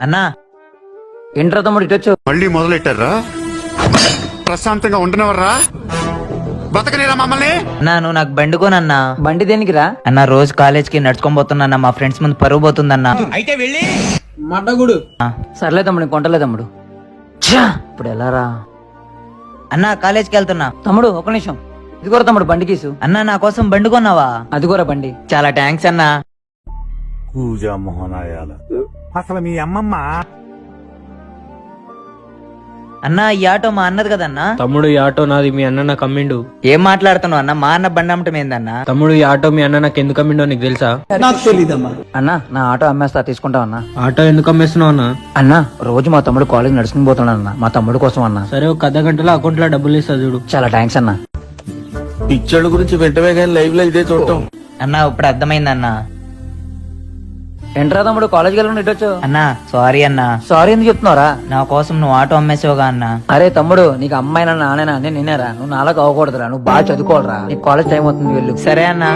అన్నా ఏంట్రా తమ్ముడు ఇటొచ్చు? మళ్ళీ మొదలెట్టారా? ప్రశాంతంగా ఉండనవర్రా? బతకనేరా మమ్మల్ని? అన్నా నువ్వు నాకు బండి కొనన్నా. బండి దేనికిరా? అన్నా రోజు కాలేజ్ కి నడుచుకొని పోతున్నా, మా ఫ్రెండ్స్ ముందు పరువు పోతుందన్నా. అయితే వెళ్ళి మడ్డగుడు. సర్లే తమ్ముడు, కొంటలే తమ్ముడు. ఇప్పుడు ఎలారా? అన్నా కాలేజ్ కి వెళ్తున్నా. తమ్ముడు ఒక నిమిషం, ఇదిగోరా తమ్ముడు బండి కీసు. అన్నా నా కోసం బండి కొన్నావా? అదిగోరా బండి. చాలా థ్యాంక్స్ అన్నా. పూజా మోహనాయాల అసలు మీ అమ్మమ్మ. అన్నా ఈ ఆటో మా అన్నది కదన్నా. తమ్ముడు ఈ ఆటో నాది, మీ అన్న నాకు అమ్మిండు. ఏం మాట్లాడుతున్నావు అన్న? మా అన్న బండి అమ్మటం ఏందన్నా? తమ్ముడు ఈ ఆటో మీ అన్న నాకు ఎందుకు అమ్మిండో నీకు తెలుసా? అన్నా నా ఆటో అమ్మేస్తా, తీసుకుంటావు అన్నా? ఆటో ఎందుకు అమ్మేస్తున్నావు అన్న? అన్నా రోజు మా తమ్ముడు కాలేజ్ నడుచుకుని పోతున్నాడు అన్న, మా తమ్ముడు కోసం అన్నా. సరే ఒక అర్ధ గంటలో అకౌంట్ లో డబ్బులు ఇస్తా చూడు. చాలా థ్యాంక్స్ అన్నా. పిక్చర్ల గురించి వెంటనే కానీ లైవ్ లో ఇదే చూడటం. అన్నా ఇప్పుడు అర్థమైందన్నా. ఏంట్రా తమ్ముడు కాలేజ్కి వెళ్ళకుండా ఇటొచ్చు? అన్నా సారీ అన్నా. సారీ ఎందుకు చెప్తున్నారా? నా కోసం నువ్వు ఆటో అమ్మేసావుగా అన్నా. అరే తమ్ముడు, నీకు అమ్మాయినా నానేనా నేను నిన్నేరా? నువ్వు నాలా కావకూడదురా, నువ్వు బాగా చదువుకోవాలరా, నీకు కాలేజ్ టైం అవుతుంది, వెళ్ళు. సరే అన్నా.